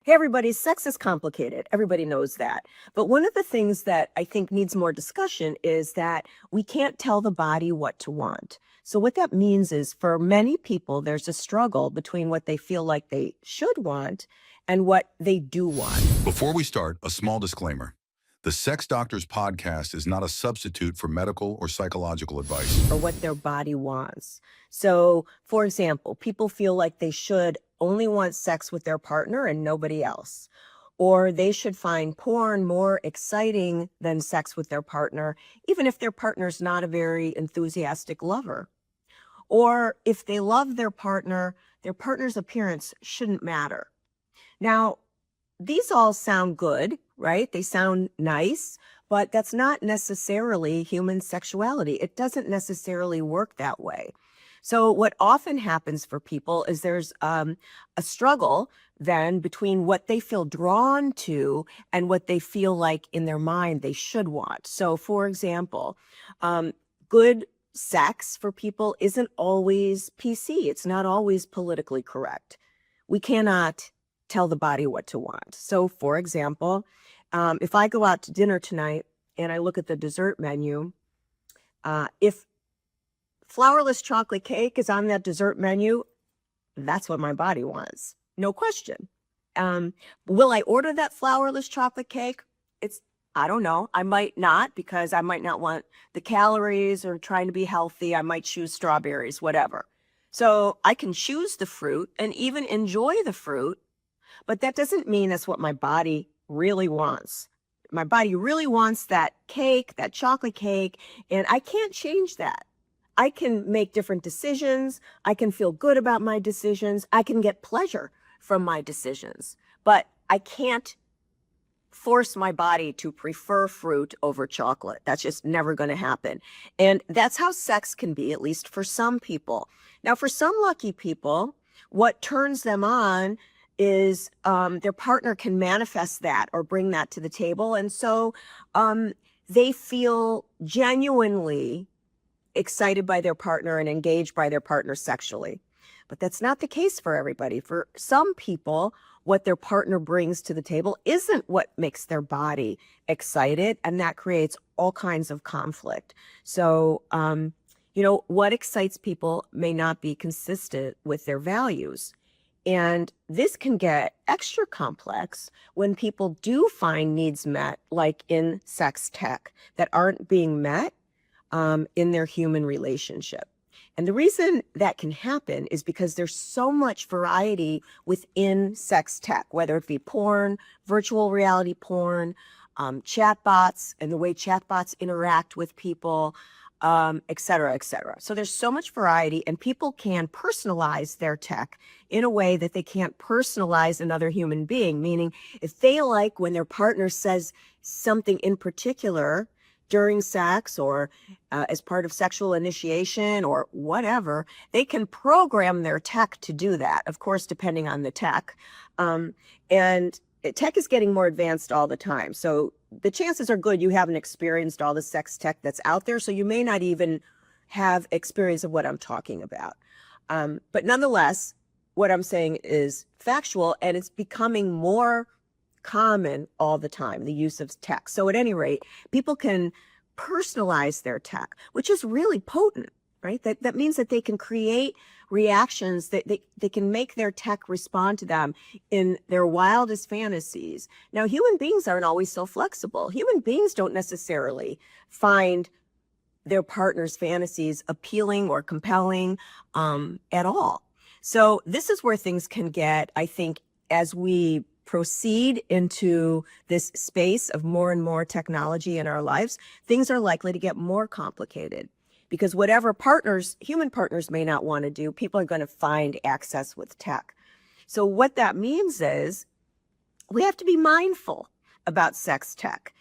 Hey, everybody, sex is complicated. Everybody knows that. But one of the things that I think needs more discussion is that we can't tell the body what to want. So, what that means is for many people, there's a struggle between what they feel like they should want and what they do want. Before we start, a small disclaimer. The Sex Doctors podcast is not a substitute for medical or psychological advice. Or what their body wants. So, for example, people feel like they should only want sex with their partner and nobody else. Or they should find porn more exciting than sex with their partner, even if their partner's not a very enthusiastic lover. Or if they love their partner's appearance shouldn't matter. Now, these all sound good, right? They sound nice, but that's not necessarily human sexuality. It doesn't necessarily work that way. So what often happens for people is there's a struggle then between what they feel drawn to and what they feel like in their mind they should want. So for example, good sex for people isn't always PC. It's not always politically correct. We cannot tell the body what to want. So for example, if I go out to dinner tonight and I look at the dessert menu, if flourless chocolate cake is on that dessert menu, that's what my body wants. No question. Will I order that flourless chocolate cake? I don't know. I might not, because I might not want the calories or trying to be healthy. I might choose strawberries, whatever. So I can choose the fruit and even enjoy the fruit, but that doesn't mean that's what my body really wants. My body really wants that cake, that chocolate cake, and I can't change that. I can make different decisions. I can feel good about my decisions. I can get pleasure from my decisions, but I can't force my body to prefer fruit over chocolate. That's just never going to happen. And that's how sex can be, at least for some people. Now, for some lucky people, what turns them on is their partner can manifest that or bring that to the table. And so they feel genuinely excited by their partner and engaged by their partner sexually. But that's not the case for everybody. For some people, what their partner brings to the table isn't what makes their body excited, and that creates all kinds of conflict. So, what excites people may not be consistent with their values. And this can get extra complex when people do find needs met, like in sex tech, that aren't being met in their human relationship. And the reason that can happen is because there's so much variety within sex tech, whether it be porn, virtual reality porn, chatbots, and the way chatbots interact with people, et cetera, et cetera. So there's so much variety, and people can personalize their tech in a way that they can't personalize another human being, meaning if they like when their partner says something in particular during sex or as part of sexual initiation or whatever, they can program their tech to do that, of course, depending on the tech. And tech is getting more advanced all the time. So the chances are good you haven't experienced all the sex tech that's out there, so you may not even have experience of what I'm talking about. But nonetheless, what I'm saying is factual, and it's becoming more common all the time, the use of tech. So at any rate, people can personalize their tech, which is really potent, right? That means that they can create reactions, that they can make their tech respond to them in their wildest fantasies. Now, human beings aren't always so flexible. Human beings don't necessarily find their partner's fantasies appealing or compelling at all. So this is where things can get, I think, as we proceed into this space of more and more technology in our lives, things are likely to get more complicated, because whatever human partners may not want to do, people are going to find access with tech. So what that means is we have to be mindful about sex tech.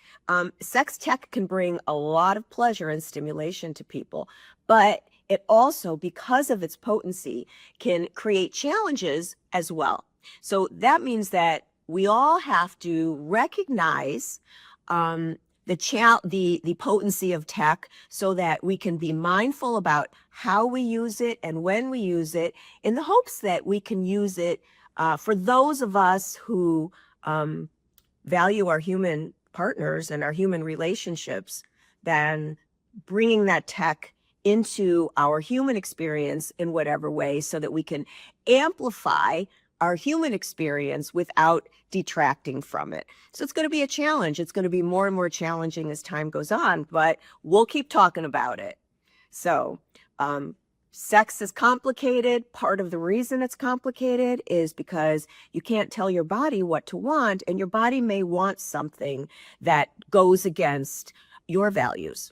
Sex tech can bring a lot of pleasure and stimulation to people, but it also, because of its potency, can create challenges as well. So that means that we all have to recognize the potency of tech so that we can be mindful about how we use it and when we use it, in the hopes that we can use it For those of us who value our human partners and our human relationships, then bringing that tech into our human experience in whatever way so that we can amplify our human experience without detracting from it. So it's going to be a challenge. It's going to be more and more challenging as time goes on, but we'll keep talking about it. So, sex is complicated. Part of the reason it's complicated is because you can't tell your body what to want, and your body may want something that goes against your values